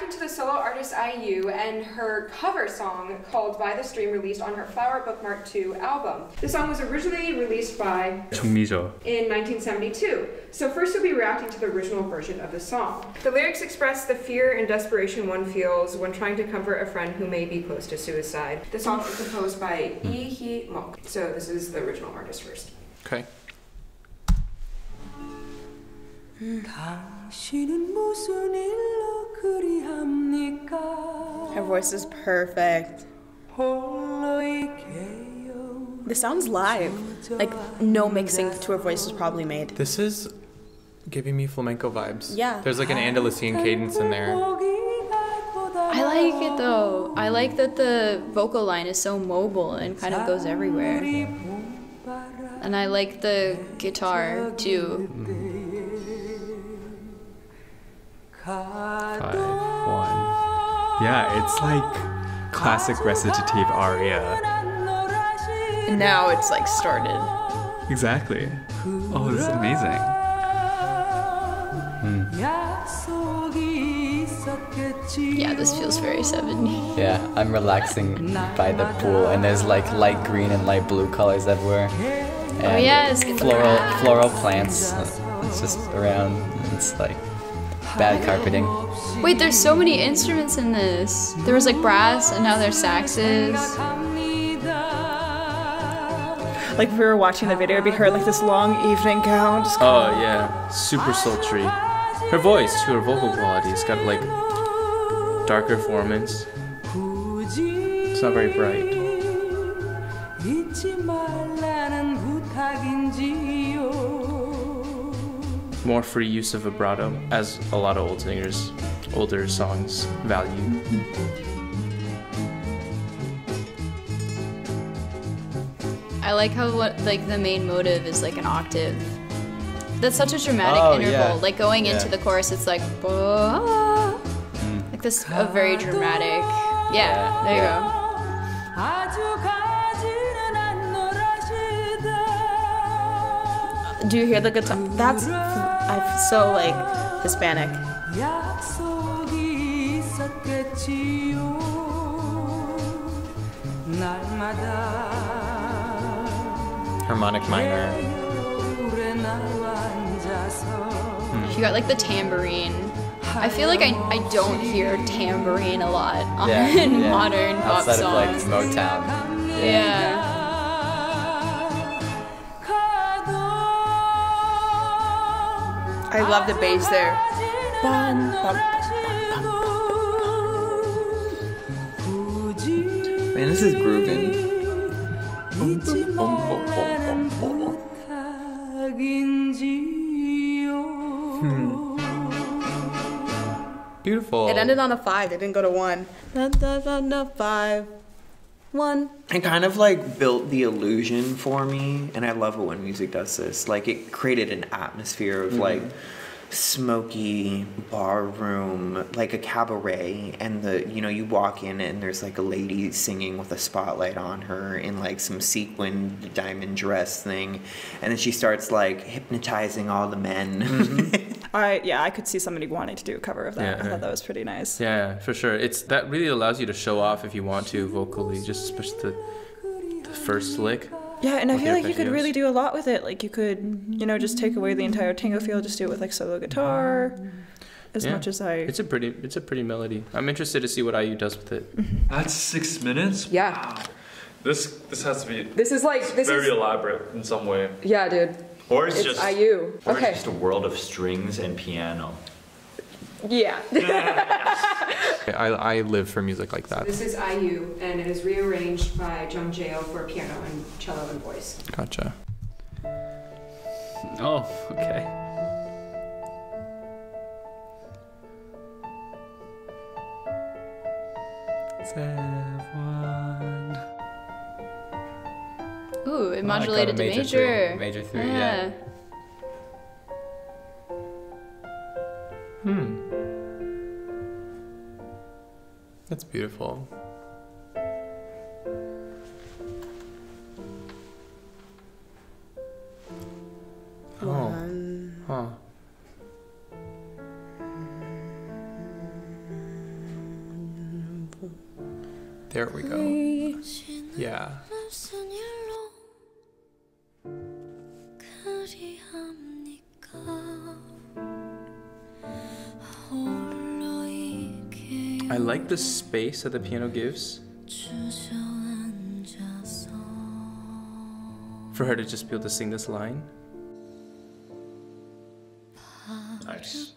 reacting to the solo artist IU and her cover song called By the Stream, released on her Flower Bookmark 2 album. The song was originally released by Jeong in 1972. So first we'll be reacting to the original version of the song. The lyrics express the fear and desperation one feels when trying to comfort a friend who may be close to suicide. The song is composed by Lee Hee-mok. So this is the original artist first. Okay. Her voice is perfect. This sounds live. Like, no mixing to her voice was probably made. This is giving me flamenco vibes. Yeah. There's like an Andalusian cadence in there. I like it though. I like that the vocal line is so mobile and kind of goes everywhere. And I like the guitar too. 5, 1. Yeah, it's like classic recitative aria. And now it's like started. Exactly. Oh, this is amazing. Yeah, this feels very 70s. Yeah, I'm relaxing by the pool, and there's like light green and light blue colors everywhere. And Oh yes, floral plants. It's just around. It's like bad carpeting. Wait, there's so many instruments in this. There was like brass, and now there's saxes. Like, if we were watching the video, it'd be her like this long evening gown. Just Oh yeah, super sultry. Her voice, too, her vocal quality, it's got like darker formants. It's not very bright. More free use of vibrato, as a lot of old singers, older songs value. I like how like the main motive is like an octave. That's such a dramatic interval. Yeah. Like going into the chorus, it's like, "Bah." Like this, a very dramatic. Yeah, there you go. do you hear the guitar? That's I'm so like Hispanic. Harmonic minor. You got like the tambourine. I feel like I don't hear tambourine a lot in modern pop outside songs. of like Motown. Yeah. I love the bass there. Bum, bum, Man, this is grooving. Beautiful. It ended on a 5. It didn't go to 1. 5, 1. It kind of like built the illusion for me, and I love it when music does this. Like it created an atmosphere of like smoky bar room, like a cabaret, and you walk in and there's like a lady singing with a spotlight on her in like some sequined diamond dress thing, and then she starts like hypnotizing all the men. I could see somebody wanting to do a cover of that. Yeah, I thought that was pretty nice. Yeah, for sure. That really allows you to show off if you want to vocally, just especially the first lick. Yeah, and I feel like you could arpeggios. really do a lot with it. Like you could, just take away the entire tango feel, just do it with like solo guitar. As much as It's a pretty melody. I'm interested to see what IU does with it. That's 6 minutes? Yeah. Wow. This has to be This is very elaborate in some way. Yeah, dude. Or it's It's just IU. Or Okay. it's just a world of strings and piano. Yeah. I live for music like that. This is IU, and it is rearranged by Jeong for piano and cello and voice. Gotcha. Oh, okay. Seven. Ooh, it Oh, I modulated got a to major. three. Major 3, yeah. That's beautiful. Oh. Huh. There we go. Yeah. I like the space that the piano gives for her to just be able to sing this line. Nice.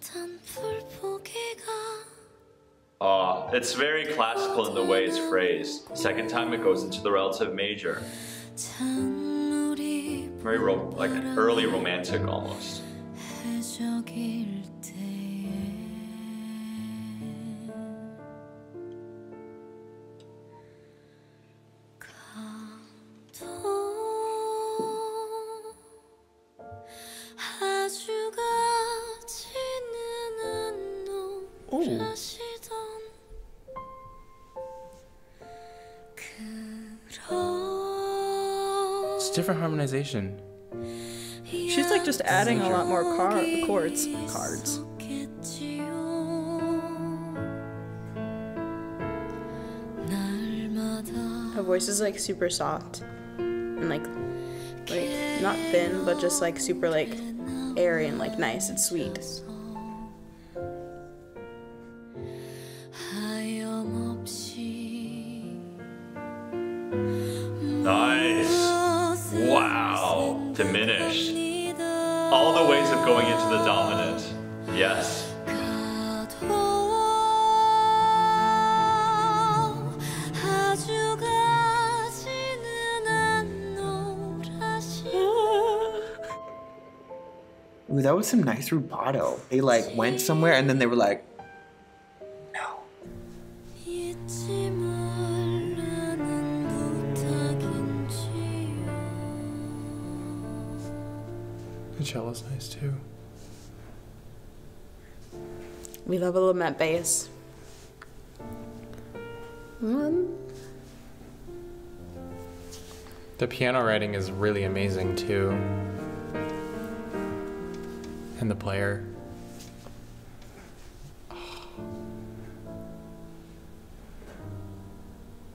It's very classical in the way it's phrased. Second time it goes into the relative major. Very like early romantic almost. It's different harmonization. She's like just adding a lot more chords. Her voice is like super soft and like not thin, but just like super like airy and like nice. It's sweet. Nice. Wow. Diminished. All the ways of going into the dominant. Yes. Ooh, that was some nice rubato. They like went somewhere and then they were like, no. The cello's nice too. We love a lament bass. The piano writing is really amazing too. And the player.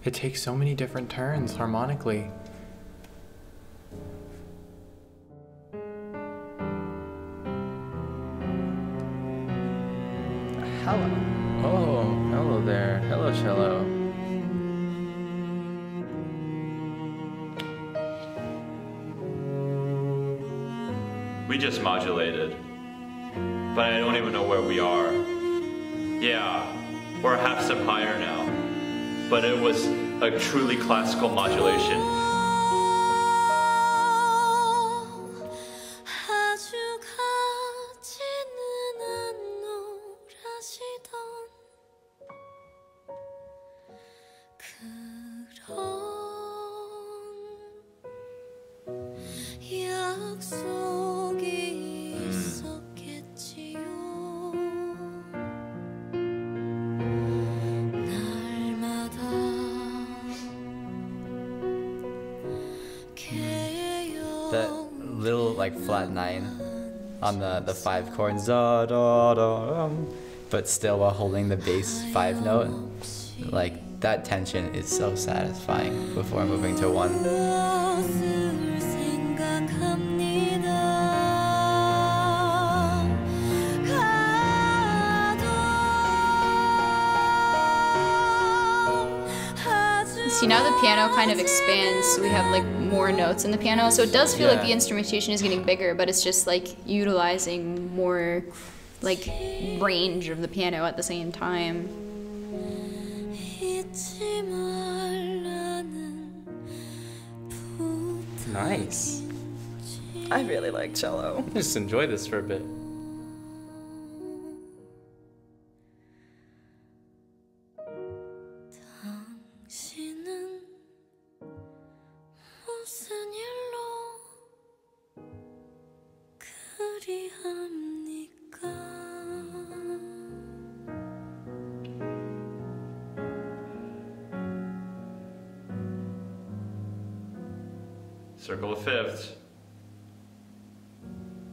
It takes so many different turns harmonically. Hello. Oh, hello there. Hello, cello. We just modulated. But I don't even know where we are. Yeah, we're a half step higher now. But it was a truly classical modulation. That little like flat 9 on the 5 chords, da, da, da, but still while holding the bass 5 note, like that tension is so satisfying before moving to 1. See, now the piano kind of expands, so we have like more notes in the piano, so it does feel like the instrumentation is getting bigger, but it's just like utilizing more like range of the piano at the same time. Nice. I really like cello. Just enjoy this for a bit. Circle of fifths.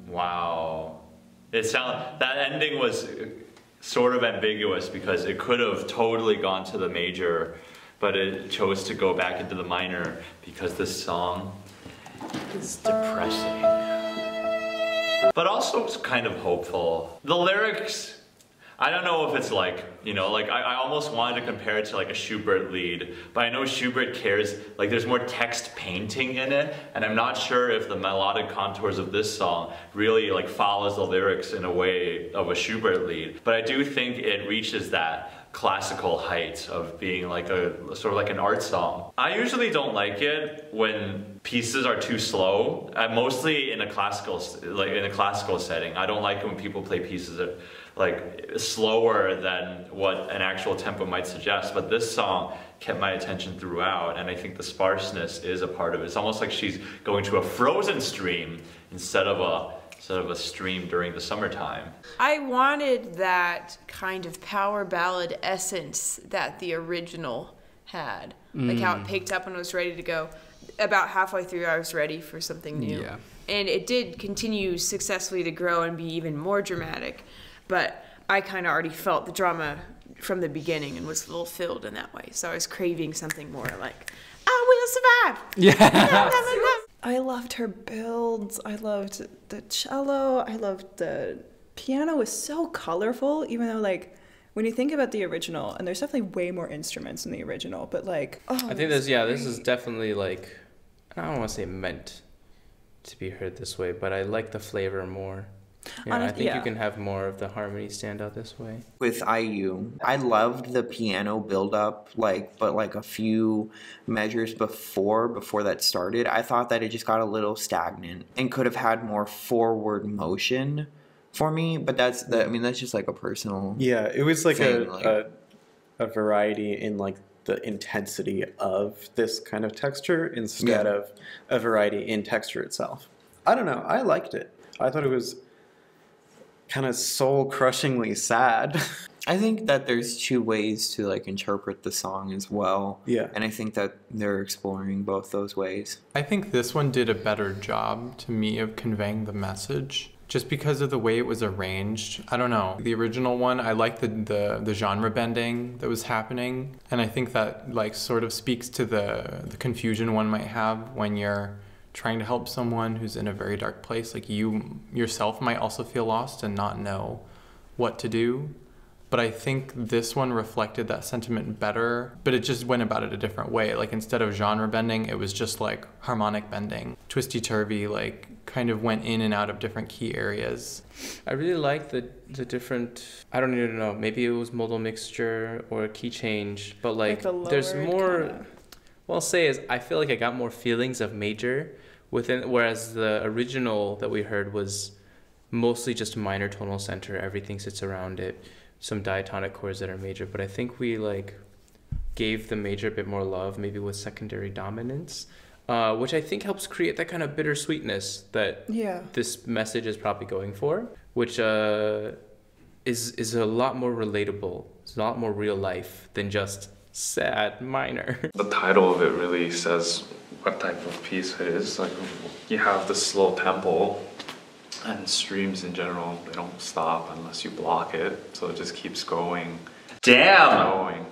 Wow. That ending was sort of ambiguous because it could have totally gone to the major but it chose to go back into the minor because this song is depressing. But also it's kind of hopeful. The lyrics, I don't know if it's like, you know, like I almost wanted to compare it to like a Schubert lead, but I know Schubert cares, like there's more text painting in it, and I'm not sure if the melodic contours of this song really like follows the lyrics in a way of a Schubert lead. But I do think it reaches that classical height of being like a sort of like an art song. I usually don't like it when pieces are too slow. Mostly in a classical setting. I don't like it when people play pieces that like slower than what an actual tempo might suggest. But this song kept my attention throughout, and I think the sparseness is a part of it. It's almost like she's going to a frozen stream instead of a stream during the summertime. I wanted that kind of power ballad essence that the original had. Like how it picked up and was ready to go. About halfway through, I was ready for something new. Yeah. And it did continue successfully to grow and be even more dramatic. But I kind of already felt the drama from the beginning and was fulfilled in that way. So I was craving something more like, I will survive. Yeah. I loved her builds. I loved the cello. I loved the piano. Was so colorful, even though like when you think about the original, and there's definitely way more instruments in the original, but like, oh, I think this is definitely like, I don't want to say meant to be heard this way, but I like the flavor more. Yeah, I think you can have more of the harmony stand out this way. With IU, I loved the piano build-up, but a few measures before that started, I thought that it just got a little stagnant and could have had more forward motion for me. But that's just like a personal. Yeah, it was like thing, a variety in like the intensity of this kind of texture instead of a variety in texture itself. I don't know. I liked it. I thought it was kind of soul-crushingly sad. I think that there's two ways to like interpret the song as well. Yeah. And I think that they're exploring both those ways. I think this one did a better job to me of conveying the message just because of the way it was arranged. I don't know. The original one, I liked the genre bending that was happening, and I think that like sort of speaks to the confusion one might have when you're trying to help someone who's in a very dark place. Like you yourself might also feel lost and not know what to do. But I think this one reflected that sentiment better, but it just went about it a different way. Like instead of genre bending, it was just like harmonic bending. Twisty-turvy, like kind of went in and out of different key areas. I really like the different, I don't even know, maybe it was modal mixture or a key change, but like there's more, kinda. What I'll say is I feel like I got more feelings of major within, whereas the original that we heard was mostly just minor tonal center, everything sits around it, some diatonic chords that are major, but I think we like gave the major a bit more love, maybe with secondary dominance, which I think helps create that kind of bittersweetness that this message is probably going for, which is a lot more relatable, it's a lot more real life than just sad minor. The title of it really says what type of piece it is. Like you have the slow tempo, and streams in general, they don't stop unless you block it, so it just keeps going. Damn!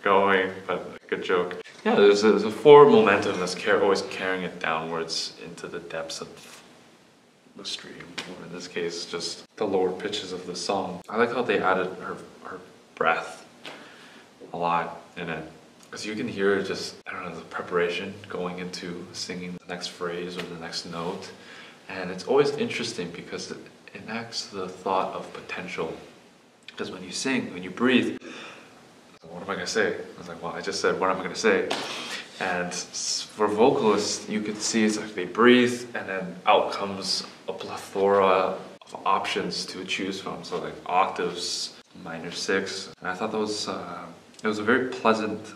Going, but good joke. Yeah, there's a forward momentum that's always carrying it downwards into the depths of the stream, or in this case, just the lower pitches of the song. I like how they added her breath a lot in it. Because you can hear just, I don't know, the preparation going into singing the next phrase or the next note. And it's always interesting because it enacts the thought of potential. Because when you sing, when you breathe, what am I going to say? I was like, well, I just said, what am I going to say? And for vocalists, you could see it's like they breathe and then out comes a plethora of options to choose from. So like octaves, minor 6. And I thought that was, it was a very pleasant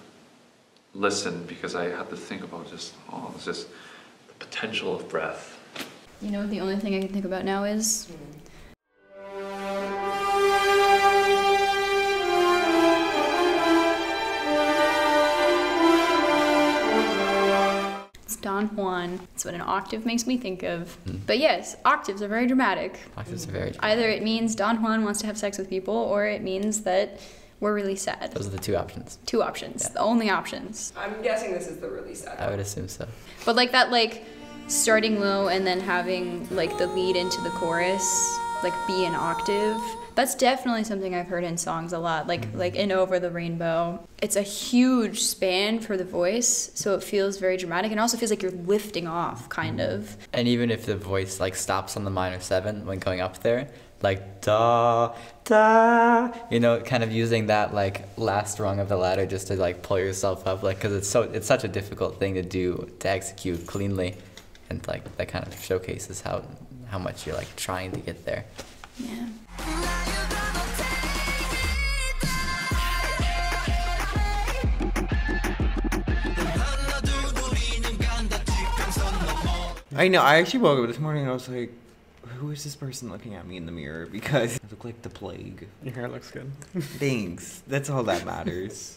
listen because I had to think about just, it's just the potential of breath. You know, the only thing I can think about now is it's Don Juan. It's what an octave makes me think of. But yes, octaves are very dramatic. Octaves are very dramatic. Either it means Don Juan wants to have sex with people, or it means that were really sad. Those are the two options. Two options, the only options. I'm guessing this is the really sad I would assume so. But like that, like starting low and then having like the lead into the chorus, like be an octave. That's definitely something I've heard in songs a lot, like in Over the Rainbow. It's a huge span for the voice, so it feels very dramatic, and also feels like you're lifting off, kind of. And even if the voice like stops on the minor 7 when going up there, like da da, you know, kind of using that like last rung of the ladder just to like pull yourself up, like, because it's such a difficult thing to do, to execute cleanly, and like that kind of showcases how much you're like trying to get there. Yeah. I know. I actually woke up this morning and I was like, who is this person looking at me in the mirror? Because I look like the plague. Your hair looks good. Thanks. That's all that matters.